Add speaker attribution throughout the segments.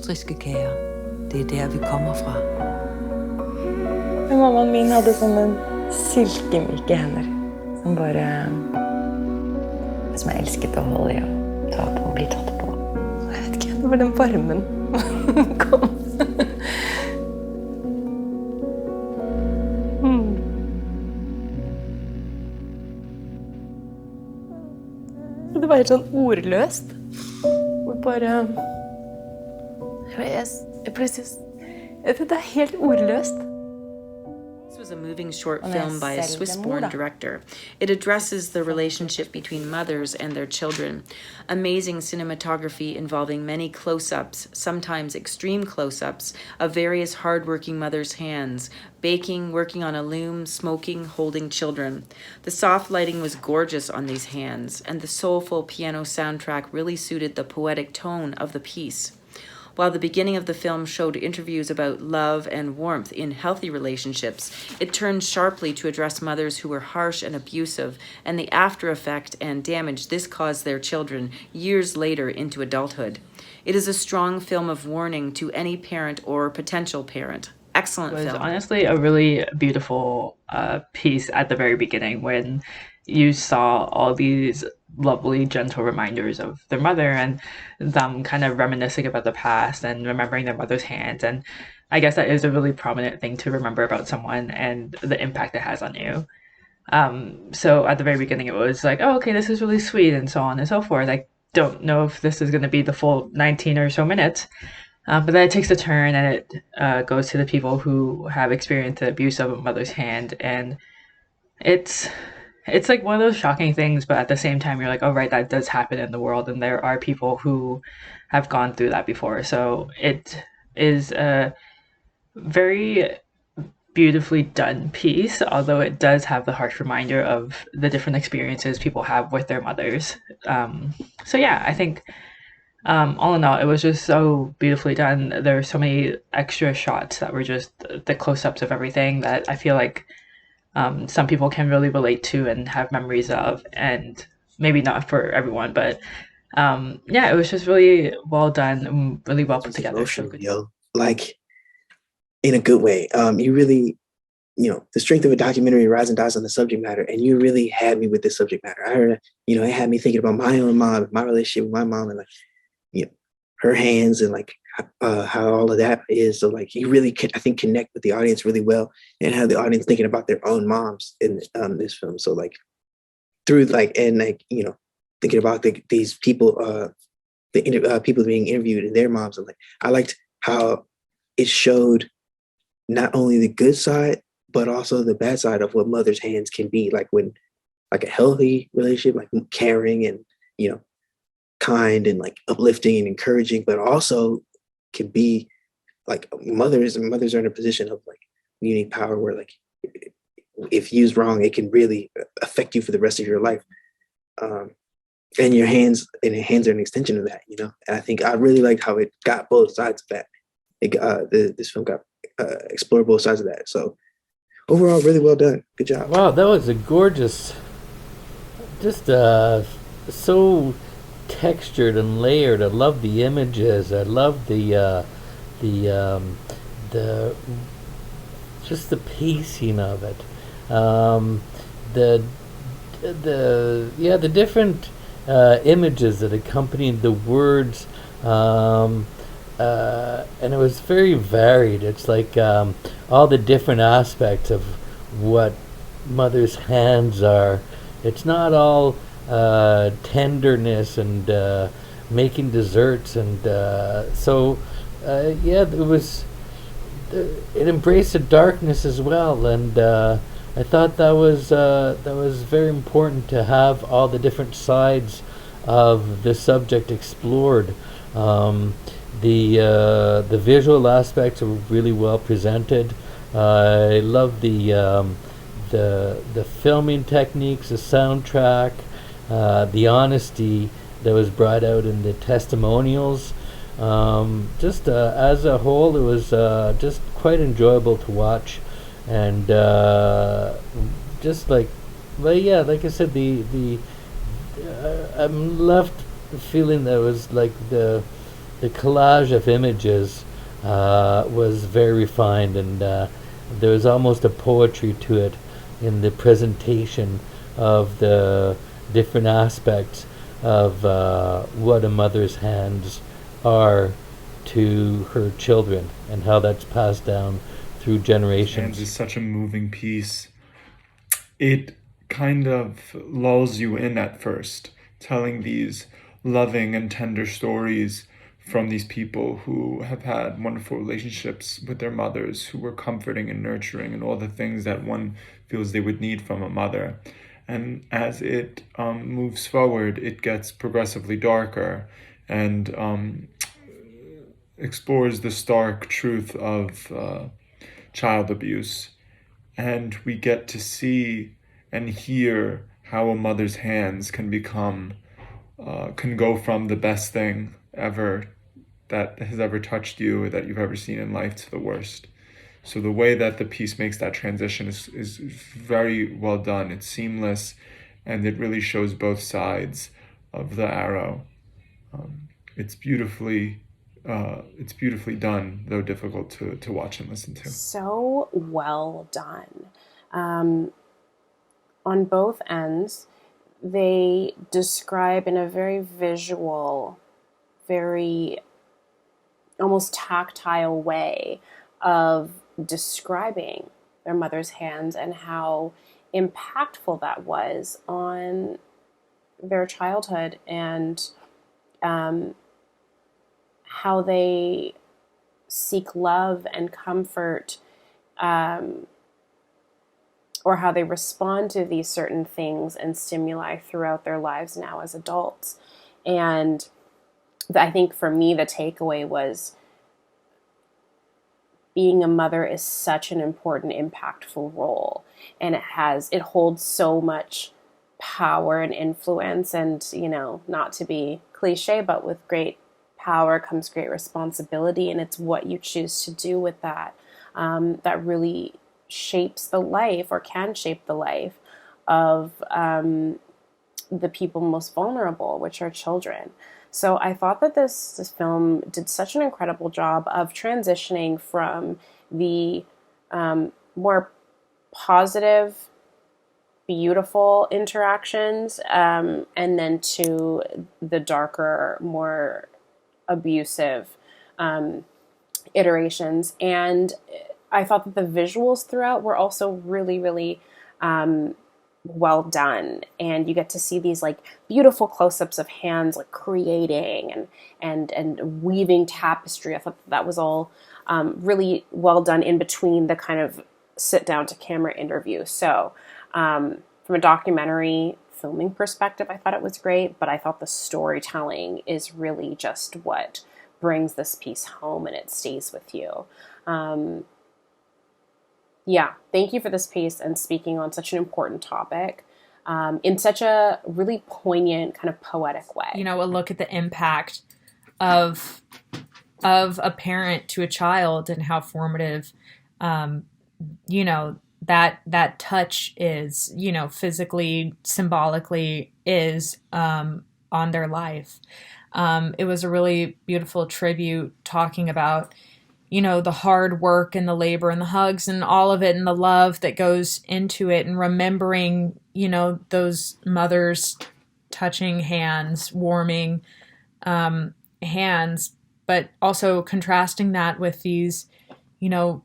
Speaker 1: østriske kager. Det er der, vi kommer fra.
Speaker 2: Mammaen min hadde sånne silkemyke hender som bare som jeg elsket å holde i og ta på og bli tatt på. Jeg vet ikke, det var den varmen kom. Det var helt sånn ordløst. Og bare det er helt ordløst.
Speaker 3: This was a moving short film by a Swiss-born director. It addresses the relationship between mothers and their children. Amazing cinematography involving many close-ups, sometimes extreme close-ups, of various hard-working mothers' hands, baking, working on a loom, smoking, holding children. The soft lighting was gorgeous on these hands, and the soulful piano soundtrack really suited the poetic tone of the piece. While the beginning of the film showed interviews about love and warmth in healthy relationships, it turned sharply to address mothers who were harsh and abusive and the after effect and damage this caused their children years later into adulthood. It is a strong film of warning to any parent or potential parent. Excellent film.
Speaker 4: It was honestly a really beautiful piece at the very beginning when you saw all these lovely, gentle reminders of their mother and them kind of reminiscing about the past and remembering their mother's hands. And I guess that is a really prominent thing to remember about someone and the impact it has on you. So at the very beginning, it was like, oh, okay, this is really sweet and so on and so forth. I don't know if this is going to be the full 19 or so minutes. But then it takes a turn and it goes to the people who have experienced the abuse of a mother's hand. And it's like one of those shocking things, but at the same time, you're like, oh, right, that does happen in the world. And there are people who have gone through that before. So it is a very beautifully done piece, although it does have the harsh reminder of the different experiences people have with their mothers. So yeah, I think all in all, it was just so beautifully done. There were so many extra shots that were just the close-ups of everything that I feel like some people can really relate to and have memories of, and maybe not for everyone, but yeah, it was just really well done and really well put together.
Speaker 5: Emotional, like in a good way. You really, the strength of a documentary rises and dies on the subject matter, and you really had me with this subject matter. I heard, it had me thinking about my own mom, my relationship with my mom, and like, her hands and like how all of that is. So like you really can, I think, connect with the audience really well and have the audience thinking about their own moms in this film. So like through like, and like, thinking about these people, people being interviewed and their moms. And like, I liked how it showed not only the good side, but also the bad side of what mother's hands can be. Like when, like a healthy relationship, like caring and, kind and like uplifting and encouraging, but also can be like mothers are in a position of like unique power where like if used wrong, it can really affect you for the rest of your life. And your hands are an extension of that, And I think I really liked how it got both sides of that. This film got explored both sides of that. So overall, really well done. Good job.
Speaker 6: Wow, that was a gorgeous, just so textured and layered. I love the images. I love the just the pacing of it. The different images that accompanied the words, and it was very varied. It's like all the different aspects of what mother's hands are. It's not all tenderness and making desserts, and it embraced the darkness as well, and I thought that was very important to have all the different sides of the subject explored. The visual aspects were really well presented. I love the filming techniques, the soundtrack, the honesty that was brought out in the testimonials. As a whole, it was just quite enjoyable to watch, and like I said, I'm left feeling that it was like the the collage of images was very refined, and there was almost a poetry to it in the presentation of the different aspects of what a mother's hands are to her children and how that's passed down through generations.
Speaker 7: Hands is such a moving piece. It kind of lulls you in at first, telling these loving and tender stories from these people who have had wonderful relationships with their mothers, who were comforting and nurturing and all the things that one feels they would need from a mother. And as it moves forward, it gets progressively darker and explores the stark truth of child abuse. And we get to see and hear how a mother's hands can go from the best thing ever that has ever touched you or that you've ever seen in life to the worst. So the way that the piece makes that transition is very well done. It's seamless, and it really shows both sides of the arrow. It's beautifully done, though difficult to watch and listen to.
Speaker 2: So well done. On both ends, they describe in a very visual, very almost tactile way of describing their mother's hands and how impactful that was on their childhood, and how they seek love and comfort, or how they respond to these certain things and stimuli throughout their lives now as adults. And I think for me, the takeaway was being a mother is such an important, impactful role. And it holds so much power and influence, and, not to be cliche, but with great power comes great responsibility. And it's what you choose to do with that, that really shapes the life, or can shape the life of the people most vulnerable, which are children. So I thought that this film did such an incredible job of transitioning from the more positive, beautiful interactions, and then to the darker, more abusive iterations. And I thought that the visuals throughout were also really, really well done. And you get to see these like beautiful close-ups of hands like creating and weaving tapestry. I thought that was all really well done in between the kind of sit down to camera interview. So from a documentary filming perspective, I thought it was great, but I thought the storytelling is really just what brings this piece home, and it stays with you. Yeah, thank you for this piece and speaking on such an important topic in such a really poignant, kind of poetic way.
Speaker 8: A look at the impact of a parent to a child and how formative, that touch is, physically, symbolically is on their life. It was a really beautiful tribute talking about the hard work and the labor and the hugs and all of it and the love that goes into it, and remembering, those mothers touching hands, warming hands, but also contrasting that with these,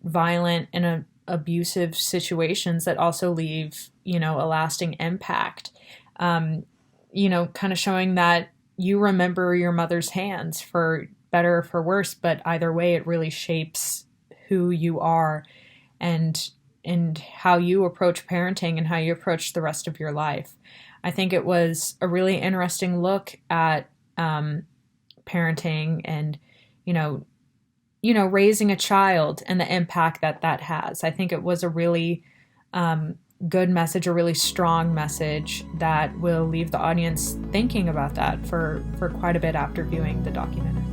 Speaker 8: violent and abusive situations that also leave, a lasting impact. Kind of showing that you remember your mother's hands for better or for worse, but either way, it really shapes who you are and how you approach parenting and how you approach the rest of your life. I think it was a really interesting look at parenting and, raising a child and the impact that has. I think it was a really good message, a really strong message that will leave the audience thinking about that for quite a bit after viewing the documentary.